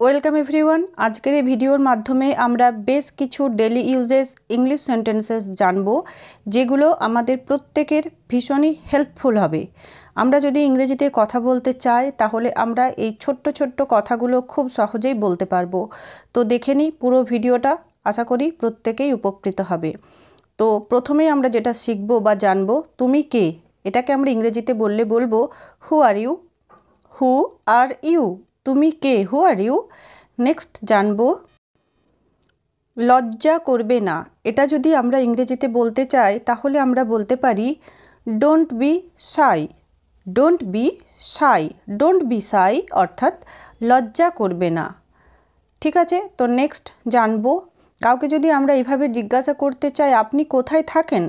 Welcome everyone. আজকের এই ভিডিওর মাধ্যমে আমরা বেশ কিছু ডেলি ইউজেস ইংলিশ সেন্টেন্সেস জানব, যেগুলো আমাদের প্রত্যেকের ভীষণই হেল্পফুল হবে। আমরা যদি ইংরেজিতে কথা বলতে চাই তাহলে আমরা এই ছোট্ট ছোট্ট কথাগুলো খুব সহজেই বলতে পারবো। তো দেখে নিই পুরো ভিডিওটা, আশা করি প্রত্যেকেই উপকৃত হবে। তো প্রথমেই আমরা যেটা শিখব বা জানবো, তুমি কে, এটাকে আমরা ইংরেজিতে বলবো হু are you. Who are you, তুমি কে, হু আর ইউ। নেক্সট জানবো লজ্জা করবে না। এটা যদি আমরা ইংরেজিতে বলতে চাই তাহলে আমরা বলতে পারি don't be shy. Don't be shy, don't be shy অর্থাৎ লজ্জা করবে না। ঠিক আছে, তো নেক্সট জানবো কাউকে যদি আমরা এইভাবে জিজ্ঞাসা করতে চাই আপনি কোথায় থাকেন,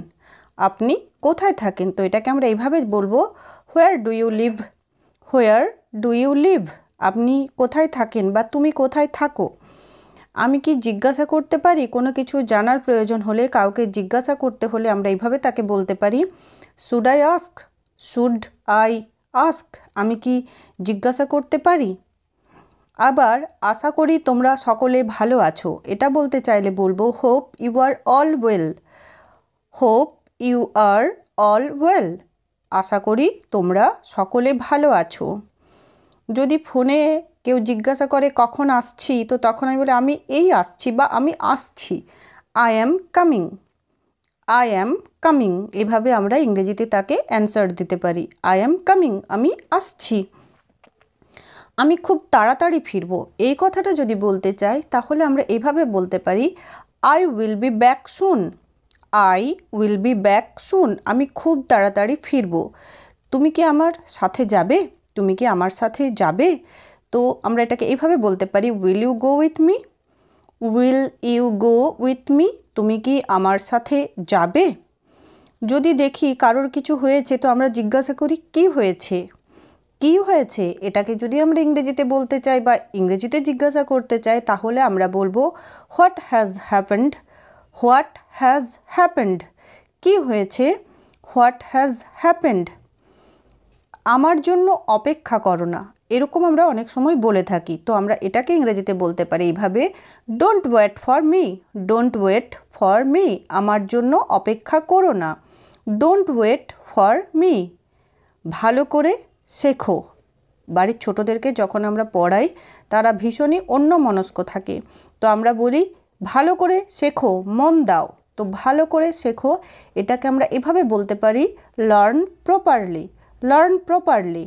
আপনি কোথায় থাকেন, তো এটাকে আমরা এইভাবে বলবো where do you live. Where do you live, আপনি কোথায় থাকেন বা তুমি কোথায় থাকো। আমি কি জিজ্ঞাসা করতে পারি, কোনো কিছু জানার প্রয়োজন হলে, কাউকে জিজ্ঞাসা করতে হলে আমরা এইভাবে তাকে বলতে পারি should I ask. Should I ask, আমি কি জিজ্ঞাসা করতে পারি। আবার আশা করি তোমরা সকলে ভালো আছো, এটা বলতে চাইলে বলবো hope you are all well. Hope you are all well, আশা করি তোমরা সকলে ভালো আছো। যদি ফোনে কেউ জিজ্ঞাসা করে কখন আসছি, তো তখন আমি বলি আমি এই আসছি বা আমি আসছি। I am coming. I am coming, এভাবে আমরা ইংরেজিতে তাকে অ্যান্সার দিতে পারি। আই অ্যাম কামিং, আমি আসছি। আমি খুব তাড়াতাড়ি ফিরবো, এই কথাটা যদি বলতে চাই তাহলে আমরা এভাবে বলতে পারি I will be back soon. I will be back soon, আমি খুব তাড়াতাড়ি ফিরবো। তুমি কি আমার সাথে যাবে, তুমি কি আমার সাথে যাবে, তো আমরা এটাকে এইভাবে বলতে পারি will you go with me. Will you go with me, তুমি কি আমার সাথে যাবে। যদি দেখি কারোর কিছু হয়েছে তো আমরা জিজ্ঞাসা করি কি হয়েছে, কি হয়েছে। এটাকে যদি আমরা ইংরেজিতে বলতে চাই বা ইংরেজিতে জিজ্ঞাসা করতে চাই তাহলে আমরা বলবো what has happened. What has happened, কি হয়েছে, হোয়াট হ্যাজ হ্যাপেন্ড। আমার জন্য অপেক্ষা করো না, এরকম আমরা অনেক সময় বলে থাকি, তো আমরা এটাকে ইংরেজিতে বলতে পারি এইভাবে don't wait for me. Don't wait for me, আমার জন্য অপেক্ষা করো না। Don't wait for me. ভালো করে শেখো। বাড়ির ছোটদেরকে যখন আমরা পড়াই তারা ভীষণই অন্যমনস্ক থাকে, তো আমরা বলি ভালো করে শেখো, মন দাও। তো ভালো করে শেখো, এটাকে আমরা এভাবে বলতে পারি লার্ন প্রপারলি। Learn properly.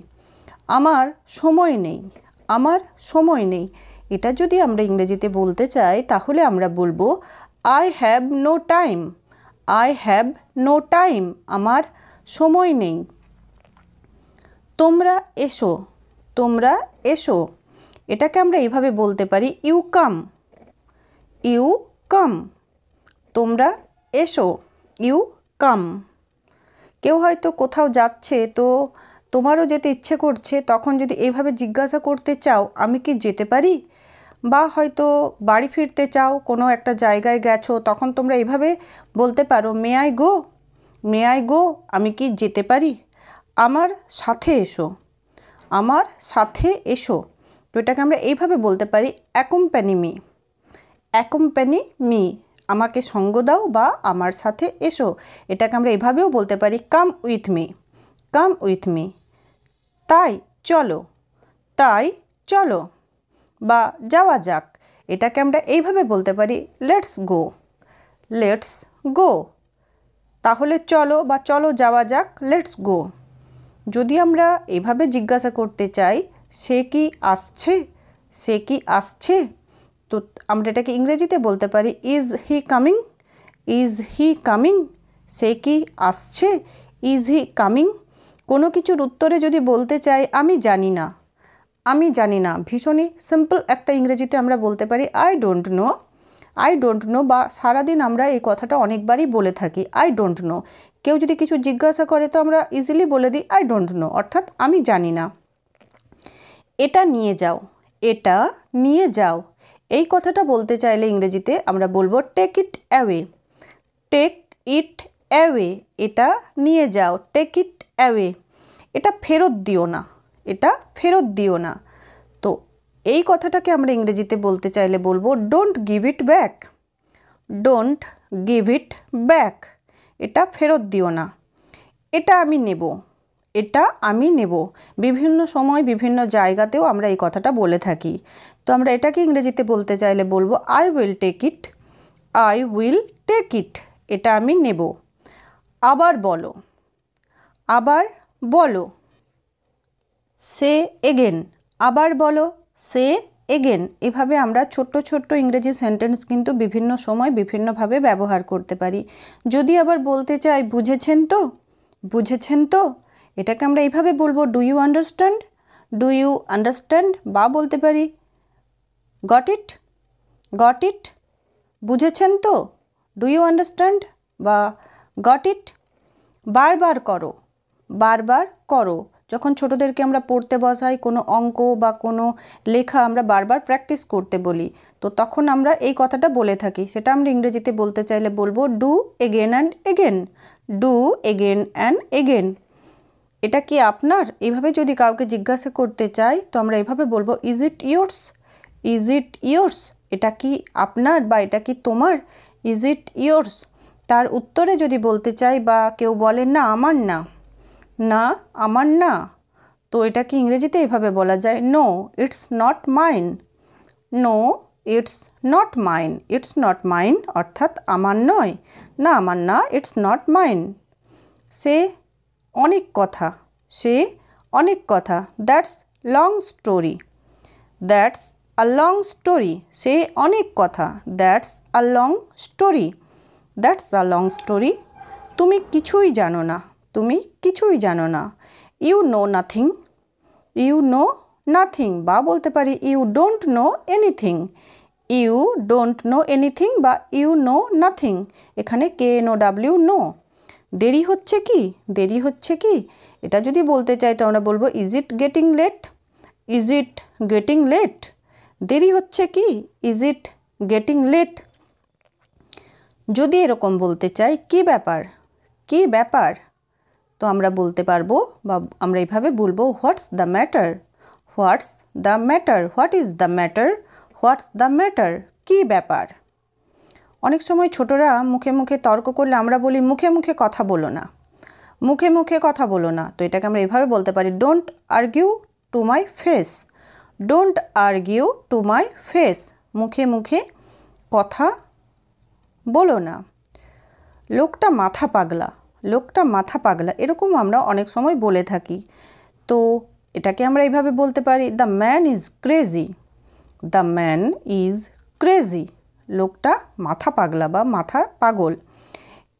আমার সময় নেই। আমার সময় নেই, এটা যদি আমরা ইংরেজিতে বলতে চাই তাহলে আমরা বলবো I have no time. I have no time, আমার সময় নেই। তোমরা এসো। তোমরা এসো, এটাকে আমরা এইভাবে বলতে পারি ইউ কাম। ইউ কাম, তোমরা এসো, ইউ কাম। কেউ হয়তো কোথাও যাচ্ছে, তো তোমারও যেতে ইচ্ছে করছে, তখন যদি এইভাবে জিজ্ঞাসা করতে চাও আমি কি যেতে পারি, বা হয়তো বাড়ি ফিরতে চাও, কোনো একটা জায়গায় গেছো, তখন তোমরা এইভাবে বলতে পারো may I go. May I go, আমি কি যেতে পারি। আমার সাথে এসো। আমার সাথে এসো, তো এটাকে আমরা এইভাবে বলতে পারি অ্যাকম্প্যানি মি। অ্যাকম্প্যানি মি, আমাকে সঙ্গ দাও বা আমার সাথে এসো। এটাকে আমরা এভাবেও বলতে পারি come with me. Come with me. তাই চলো। তাই চলো বা যাওয়া যাক, এটাকে আমরা এইভাবে বলতে পারি লেটস গো। লেটস গো, তাহলে চলো বা চলো যাওয়া যাক, লেটস গো। যদি আমরা এভাবে জিজ্ঞাসা করতে চাই সে কি আসছে, সে কি আসছে, তো আমরা এটাকে ইংরেজিতে বলতে পারি is he coming. Is he coming, সে কি আসছে, ইজ হি কামিং। কোনো কিছুর উত্তরে যদি বলতে চাই আমি জানি না। আমি জানি না, ভীষণই সিম্পল একটা ইংরেজিতে আমরা বলতে পারি I don't know. I don't know, বা সারাদিন আমরা এই কথাটা অনেকবারই বলে থাকি আই ডোন্ট নো। কেউ যদি কিছু জিজ্ঞাসা করে তো আমরা ইজিলি বলে দিই আই ডোন্ট নো, অর্থাৎ আমি জানি না। এটা নিয়ে যাও। এটা নিয়ে যাও, এই কথাটা বলতে চাইলে ইংরেজিতে আমরা বলবো take it away. Take it away, এটা নিয়ে যাও, টেক ইট অ্যাওয়ে। এটা ফেরত দিও না। এটা ফেরত দিও না, তো এই কথাটাকে আমরা ইংরেজিতে বলতে চাইলে বলবো don't give it back. Don't give it back, এটা ফেরত দিও না। এটা আমি নেব, এটা আমি নেব। বিভিন্ন সময় বিভিন্ন জায়গাতেও আমরা এই কথাটা বলে থাকি। তো আমরা এটাকে ইংরেজিতে বলতে চাইলে বলবো I will take it. I will take it, এটা আমি নেব। আবার বলো, আবার বলো। সে এগেন, আবার বলো, সে এগেন। এভাবে আমরা ছোট্ট ছোট্ট ইংরেজি সেন্টেন্স কিন্তু বিভিন্ন সময় বিভিন্নভাবে ব্যবহার করতে পারি। যদি আবার বলতে চাই বুঝেছেন তো, বুঝেছেন তো, এটাকে আমরা এইভাবে বলবো do you understand. Do you understand, বা বলতে পারি গট ইট, গট ইট। বুঝেছেন তো, ডু ইউ আন্ডারস্ট্যান্ড, বা গট ইট। বারবার করো, বারবার করো। যখন ছোটদেরকে আমরা পড়তে বসাই, কোনো অঙ্ক বা কোনো লেখা আমরা বারবার প্র্যাকটিস করতে বলি, তো তখন আমরা এই কথাটা বলে থাকি। সেটা আমরা ইংরেজিতে বলতে চাইলে বলবো do again and again. Do again and again. এটা কি আপনার? এইভাবে যদি কাউকে জিজ্ঞাসা করতে চাই তো আমরা এভাবে বলবো is it yours. Is it yours, এটা কি আপনার বা এটা কি তোমার? Is it yours. তার উত্তরে যদি বলতে চাই বা কেউ বলে না আমার না, না আমার না, তো এটা কি ইংরেজিতে এইভাবে বলা যায় no it's not mine. No it's not mine. It's not mine অর্থাৎ আমার নয়, না আমার না, ইটস নট মাইন। সে অনেক কথা, সে অনেক কথা। That's long story. That's a long story, সে অনেক কথা। That's a long story. That's a long story. তুমি কিছুই জানো না, তুমি কিছুই জানো না। You know nothing. You know nothing, বা বলতে পারি you don't know anything. You don't know anything বা ইউ নো নাথিং। এখানে KNOW নো। দেরি হচ্ছে কি, দেরি হচ্ছে কি, এটা যদি বলতে চাই তো আমরা বলবো is it getting late. Is it getting late, দেরি হচ্ছে কি, ইজ ইট গেটিং লেট। যদি এরকম বলতে চাই কি ব্যাপার, কি ব্যাপার, তো আমরা বলতে পারবো বা আমরা এইভাবে বলবো what's the matter. What's the matter, what is the matter, what's the matter, কী ব্যাপার। অনেক সময় ছোটরা মুখে মুখে তর্ক করলে আমরা বলি মুখে মুখে কথা বলো না, মুখে মুখে কথা বলো না। তো এটাকে আমরা এইভাবে বলতে পারি don't argue to my face. Don't argue to my face, মুখে মুখে কথা বলো না। লোকটা মাথা পাগলা, লোকটা মাথা পাগলা, এরকম আমরা অনেক সময় বলে থাকি। তো এটাকে আমরা এইভাবে বলতে পারি the man is crazy. The man is crazy, লোকটা মাথা পাগলা বা মাথা পাগল।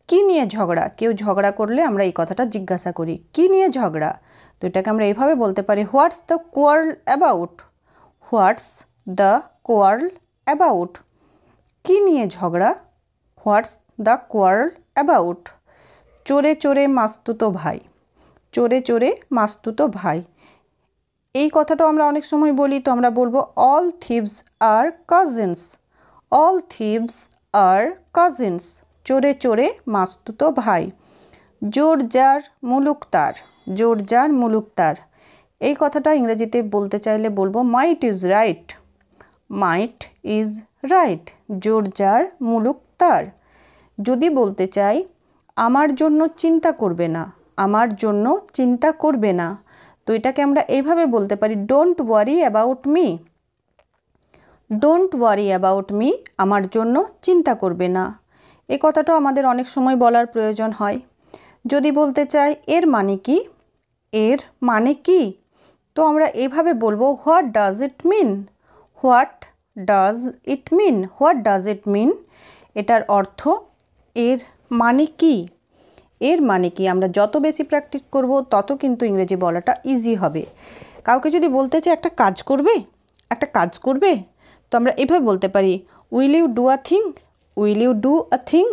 কী নিয়ে ঝগড়া, কেউ ঝগড়া করলে আমরা এই কথাটা জিজ্ঞাসা করি কী নিয়ে ঝগড়া, তো এটাকে আমরা এইভাবে বলতে পারি what's the quarrel about. What's the quarrel about, কী নিয়ে ঝগড়া, হোয়াটস দ্য কোয়ার্ল অ্যাবাউট। চোরে চোরে মাস্তুতো ভাই। চোরে চোরে মাস্তুতো ভাই, এই কথাটাও আমরা অনেক সময় বলি। তো আমরা বলবো অল থিভস আর কাজিনস। অল থিভস আর কাজিনস, চোরে চোরে মাস্তুতো ভাই। জোর যার মুলুক তার। জোর যার মুলুক তার, এই কথাটা ইংরেজিতে বলতে চাইলে বলবো might is right. Might is right, জোর যার মুলুক তার। যদি বলতে চাই আমার জন্য চিন্তা করবে না, আমার জন্য চিন্তা করবে না, তো এটাকে আমরা এইভাবে বলতে পারি don't worry about me. Don't worry about me, আমার জন্য চিন্তা করবে না। এই কথাটাও আমাদের অনেক সময় বলার প্রয়োজন হয়। যদি বলতে চাই এর মানে কি, এর মানে কি, তো আমরা এইভাবে বলবো what does it mean. What does it mean, what does it mean, এটার অর্থ এর মানে কি। এর মানে কি, আমরা যত বেশি প্র্যাকটিস করব তত কিন্তু ইংরেজি বলাটা ইজি হবে। কাউকে যদি বলতে চাই একটা কাজ করবে, একটা কাজ করবে, তো আমরা এভাবে বলতে পারি will you do a thing. Will you do a thing,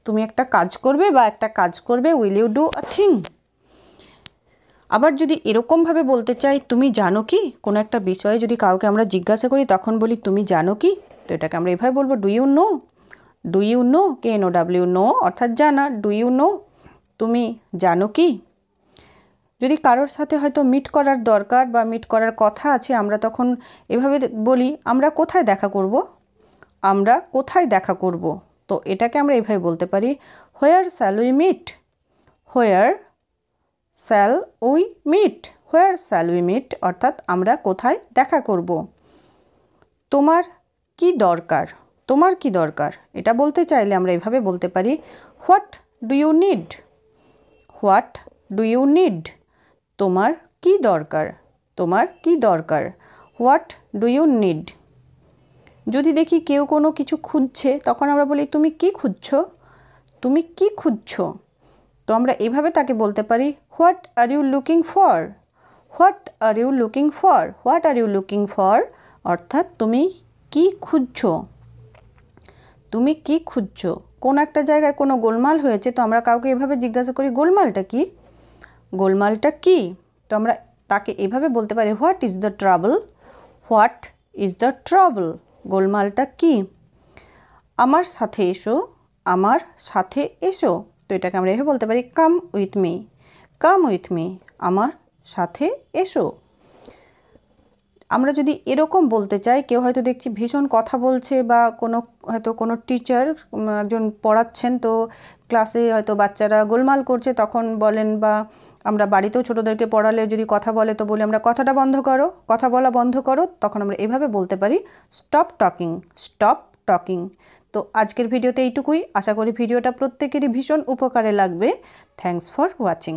তুমি একটা কাজ করবে বা একটা কাজ করবে, will you do a thing. আবার যদি এরকমভাবে বলতে চাই তুমি জানো কি, কোনো একটা বিষয়ে যদি কাউকে আমরা জিজ্ঞাসা করি তখন বলি তুমি জানো কি, তো এটাকে আমরা এভাবে বলবো do you know. Do you know, KNOW know অর্থাৎ জানা, ডু ইউ নো, তুমি জানো কি। যদি কারোর সাথে হয়তো মিট করার দরকার বা মিট করার কথা আছে আমরা তখন এভাবে বলি আমরা কোথায় দেখা করব, আমরা কোথায় দেখা করব। তো এটাকে আমরা এভাবে বলতে পারি where shall we meet, where shall we meet, where shall we meet অর্থাৎ আমরা কোথায় দেখা করব। তোমার কি দরকার, তোমার কি দরকার এটা বলতে চাইলে আমরা এভাবে বলতে পারি what do you need, what do you need, তোমার কি দরকার, তোমার কি দরকার, হোয়াট ডু ইউ নিড। যদি দেখি কেউ কোনো কিছু খুঁজছে তখন আমরা বলি তুমি কি খুঁজছো, তুমি কি খুঁজছো। তো আমরা এভাবে তাকে বলতে পারি what are you looking for, what are you looking for, what are you looking for অর্থাৎ তুমি কি খুঁজছো, তুমি কি খুঁজছো। কোন একটা জায়গায় কোনো গোলমাল হয়েছে তো আমরা কাউকে এভাবে জিজ্ঞাসা করি গোলমালটা কি, গোলমালটা কি। তো আমরা তাকে এভাবে বলতে পারি what is the trouble, what is the trouble, গোলমালটা কি। আমার সাথে এসো, আমার সাথে এসো। তো এটাকে আমরা এভাবে বলতে পারি come with me, come with me, আমার সাথে এসো। আমরা যদি এরকম বলতে চাই কেউ হয়তো দেখছি ভীষণ কথা বলছে বা হয়তো কোনো টিচার একজন পড়াচ্ছেন তো ক্লাসে হয়তো বাচ্চারা গোলমাল করছে তখন বলেন, বা আমরা বাড়িতেও ছোটোদেরকে পড়ালে যদি কথা বলে তো বলি আমরা কথাটা বন্ধ করো, কথা বলা বন্ধ করো, তখন আমরা এভাবে বলতে পারি স্টপ টকিং, স্টপ টকিং। তো আজকের ভিডিওতে এইটুকুই, আশা করি ভিডিওটা প্রত্যেকেরই ভীষণ উপকারে লাগবে। Thanks for watching.